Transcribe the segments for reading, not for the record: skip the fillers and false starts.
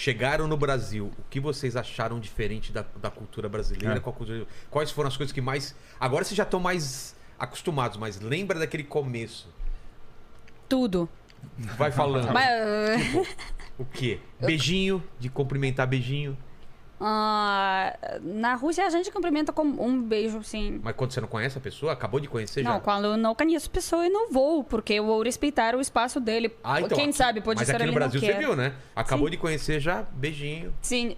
chegaram no Brasil, o que vocês acharam diferente da cultura brasileira? Quais foram as coisas que mais... Agora vocês já estão mais acostumados, mas lembra daquele começo? Tudo. Vai falando. Tipo, o quê? Beijinho, de cumprimentar beijinho. Na Rússia a gente cumprimenta com um beijo, sim. Mas quando você não conhece a pessoa, acabou de conhecer já? Não, quando eu não conheço a pessoa eu não vou, porque eu vou respeitar o espaço dele. Então, quem sabe, pode mas ser aqui ele no Brasil não você quer. viu, né? Acabou Sim. de conhecer já, beijinho. Sim,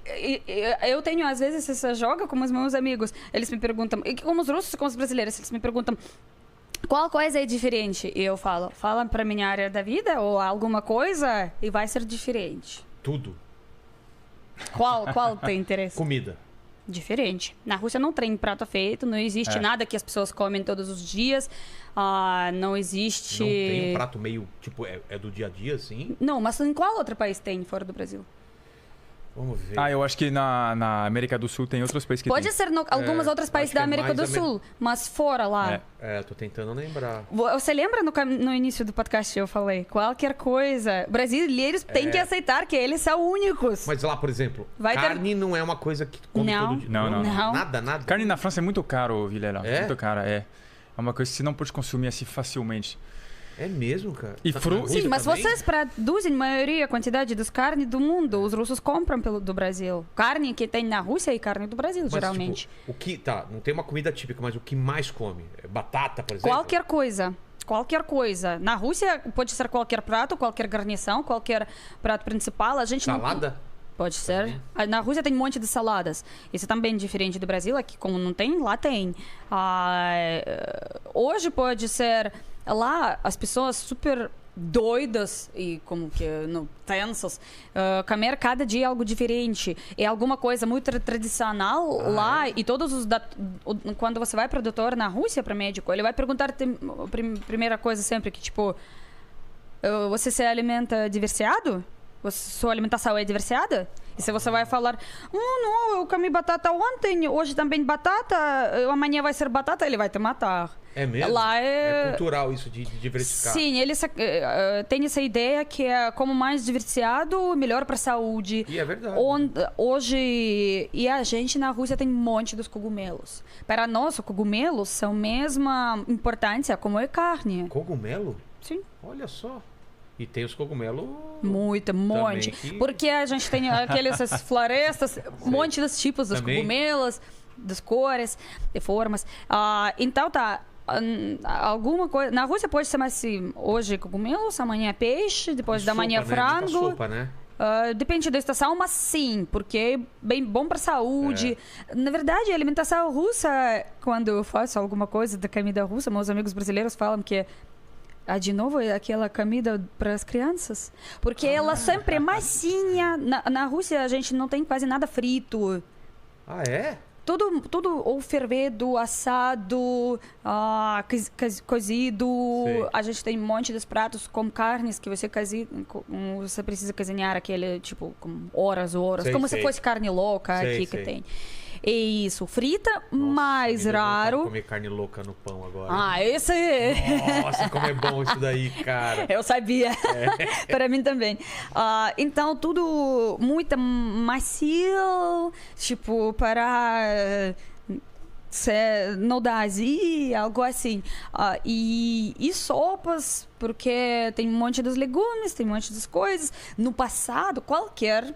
eu tenho às vezes essa joga com os meus amigos. Eles me perguntam, e como os russos, como os brasileiros, eles me perguntam qual coisa é diferente. E eu fala pra minha área da vida ou alguma coisa e vai ser diferente. Tudo. Qual tem interesse? Comida. Diferente. Na Rússia não tem prato feito, não existe nada que as pessoas comem todos os dias. Não existe... Não tem um prato meio, tipo, é do dia a dia, assim? Não, mas em qual outro país tem fora do Brasil? Vamos ver. Eu acho que na América do Sul tem outros países que Pode tem. ser alguns outros países da América do Sul, mas fora lá. Tô tentando lembrar. Você lembra no início do podcast eu falei? Qualquer coisa. Brasileiros têm que aceitar que eles são únicos. Mas lá, por exemplo, Vai ter- carne não é uma coisa que come Não. todo dia. Não. Nada. Carne na França é muito caro, Vilela. É? Muito cara, é. É uma coisa que você não pode consumir assim facilmente. É mesmo, cara. E Na fruta- Rússia Sim, mas também? vocês produzem a maioria, a quantidade das carnes do mundo. Os russos compram do Brasil. Carne que tem na Rússia e carne do Brasil, Mas, geralmente. tipo, o que... Tá, não tem uma comida típica, mas o que mais come? É batata, por exemplo? Qualquer coisa. Qualquer coisa. Na Rússia pode ser qualquer prato, qualquer garnição, qualquer prato principal. A gente não... Salada? Pode ser. Na Rússia tem um monte de saladas. Isso também é diferente do Brasil. Aqui, como não tem, lá tem. Hoje pode ser... Lá, as pessoas super doidas e como que tensas, comer cada dia algo diferente. É alguma coisa muito tradicional lá. E todos os... Quando você vai para o doutor na Rússia, para médico, ele vai perguntar primeira coisa sempre que, tipo... Você se alimenta diversificado? Sua alimentação é diversificada? E se você vai falar, não, eu comi batata ontem, hoje também batata, amanhã vai ser batata, ele vai te matar. É mesmo? Lá é cultural isso de diversificar. Sim, eles têm essa ideia que é como mais diversificado, melhor para a saúde. E é verdade. Hoje, e a gente na Rússia tem um monte dos cogumelos. Para nós, os cogumelos são a mesma importância como a carne. Cogumelo? Sim. Olha só. E tem os cogumelos... Muito, um monte. Porque a gente tem aquelas florestas, um monte dos tipos dos cogumelos, das cores, de formas. Então tá, alguma coisa... Na Rússia pode ser mais assim, hoje cogumelos, amanhã peixe, depois da manhã frango. Muita sopa, né? Depende da estação, mas sim, porque é bem bom para a saúde. Na verdade, a alimentação russa, quando eu faço alguma coisa da comida russa, meus amigos brasileiros falam que de novo, é aquela comida para as crianças. Porque ela sempre é massinha. Na Rússia, a gente não tem quase nada frito. Ah, é? Tudo ou fervido, assado, cozido. Sei. A gente tem um monte de pratos com carnes que você precisa cozinhar aquele, tipo, com horas. Sei, como sei. se fosse carne louca Sei, aqui sei. que tem. É isso, frita, Nossa, mais me deu vontade de raro. comer carne louca no pão agora. Esse... Nossa, como é bom isso daí, cara. Eu sabia. Para mim também. Então, tudo muito macio, tipo, para não dar azia, algo assim. E sopas, porque tem um monte dos legumes, tem um monte das coisas. No passado, qualquer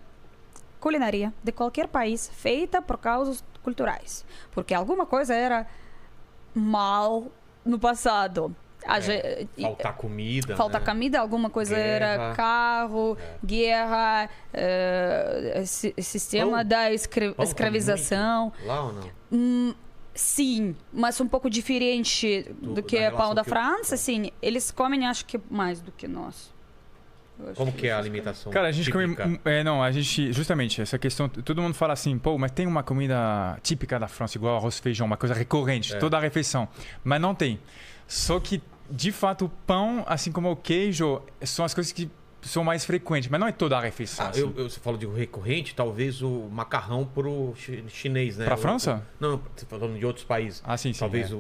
culinária de qualquer país feita por causas culturais. Porque alguma coisa era mal no passado. Faltar comida, Faltar né? comida, alguma coisa era carro, guerra, sistema da escravização. Lá ou não? Sim, mas um pouco diferente do que o pão da França. Sim, eles comem, acho que mais do que nós. Como que é a alimentação? Cara, a gente típica? come. A gente. Justamente, essa questão. Todo mundo fala assim, pô, mas tem uma comida típica da França, igual arroz e feijão, uma coisa recorrente, toda a refeição. Mas não tem. Só que, de fato, o pão, assim como o queijo, são as coisas que são mais frequentes, mas não é toda a refeição. Assim. Você falou de recorrente, talvez o macarrão pro chinês, né? Pra França? Não, falando de outros países. Sim. Talvez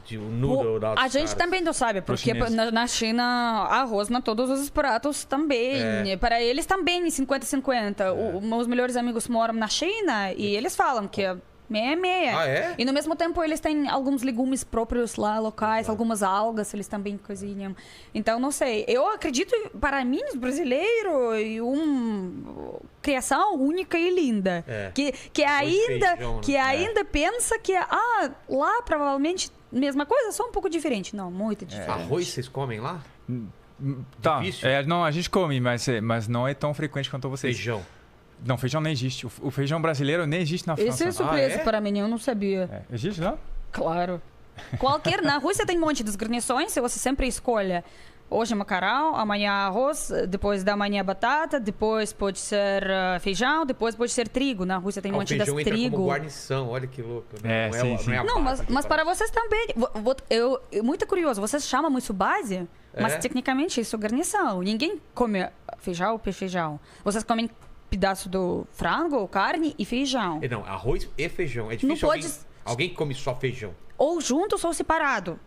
De um noodle da A gente também não sabe, porque chinês. na China, arroz na todos os pratos também. Para eles também 50-50. Meus melhores amigos moram na China e eles falam que é meia-meia. Ah, é? E no mesmo tempo eles têm alguns legumes próprios lá, locais, algumas algas, eles também cozinham. Então, não sei. Eu acredito, para mim, brasileiro, e uma criação única e linda. Que ainda, feijão, né? que ainda pensa que, lá provavelmente, mesma coisa, só um pouco diferente. Não, muito diferente. Arroz vocês comem lá? Tá, Difícil? não, a gente come, mas não é tão frequente quanto vocês. Feijão. Não, feijão nem existe. O feijão brasileiro nem existe na França. Isso é surpresa para mim, eu não sabia. Existe lá? Claro. Na Rússia tem um monte de guarnições, você sempre escolhe. Hoje macarrão, amanhã arroz, depois da manhã batata, depois pode ser feijão, depois pode ser trigo. Na Rússia tem um monte de trigo. O feijão entra como guarnição, olha que louco. Né? Não, mas para vocês também. Muito curioso, vocês chamam isso base, mas tecnicamente isso é guarnição. Ninguém come feijão ou feijão. Vocês comem pedaço do frango, carne e feijão. Não, arroz e feijão. É difícil alguém que come só feijão. Ou juntos ou separado.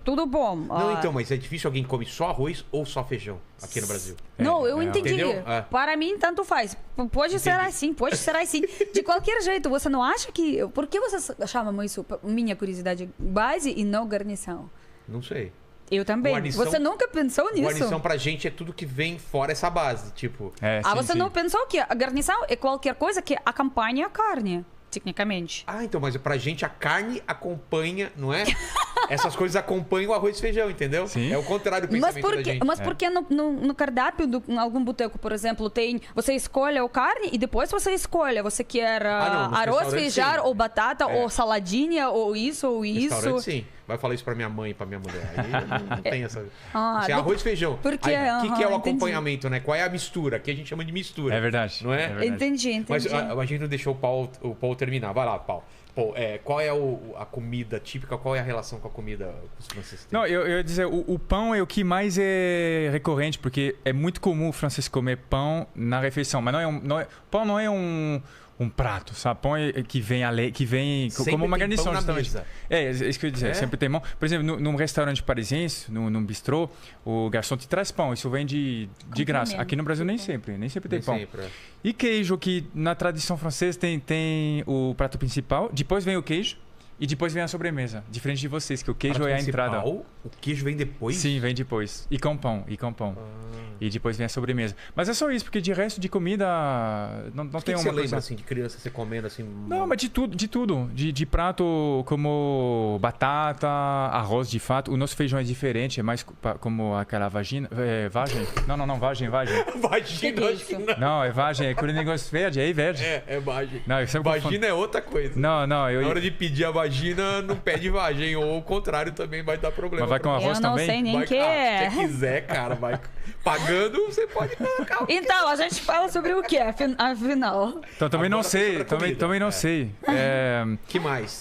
Tudo bom. Não, então, mas é difícil alguém que come só arroz ou só feijão aqui no Brasil. Não, eu entendi. Entendeu? Para mim, tanto faz. Pode ser assim, pode ser assim. De qualquer jeito, você não acha que... Por que vocês chamam isso, minha curiosidade, base e não guarnição? Não sei. Eu também. Guarnição, você nunca pensou nisso? Guarnição pra gente é tudo que vem fora essa base, tipo... Você não pensou que a guarnição é qualquer coisa que acompanha a carne, tecnicamente? Então, mas pra gente a carne acompanha, não é? Essas coisas acompanham o arroz e feijão, entendeu? Sim. É o contrário do pensamento da gente. Mas por que no cardápio de algum boteco, por exemplo, tem... Você escolhe a carne e depois você escolhe. Você quer arroz, feijão, ou batata, ou saladinha, ou isso, ou isso. Restaurante, sim. Vai falar isso pra minha mãe e pra minha mulher. Aí não tem essa... Assim, arroz e feijão. Porque, aí, o que é o acompanhamento, né? Qual é a mistura? Aqui a gente chama de mistura. É verdade. Não é? Verdade. Entendi. Mas a gente não deixou o Paulo terminar. Vai lá, Paulo. Pô, qual é a comida típica? Qual é a relação com a comida que os franceses têm? Não, eu ia dizer, o pão é o que mais é recorrente, porque é muito comum o francês comer pão na refeição. Mas pão não é um prato, sabe? Pão que vem como uma guarnição, justamente. É isso que eu ia dizer. Sempre tem pão. Por exemplo, num restaurante parisiense, num bistrô, o garçom te traz pão. Isso vem de graça. Aqui no Brasil nem sempre tem pão. E queijo, que na tradição francesa tem o prato principal, depois vem o queijo e depois vem a sobremesa. Diferente de vocês, que o queijo é a entrada. O queijo vem depois? Sim, vem depois. E com pão. E depois vem a sobremesa. Mas é só isso, porque de resto de comida não tem uma coisa... O que você lembra assim, de criança você comendo assim? Não, mas de tudo. De prato como batata, arroz de fato. O nosso feijão é diferente, é mais como aquela vagem. Não, vagem. Vagina, acho que não. Não, é vagem, é aquele negócio verde, é verde. É vagem. Não, vagina é outra coisa. Não. Na hora de pedir a vagina, não pede vagem. Ou o contrário também vai dar problema. Mas vai com arroz também? Eu não sei nem o que é. Se você quiser, cara, vai pagando, você pode colocar. Então, a gente fala sobre o que, afinal? Então também não sei. Também não sei. Que mais?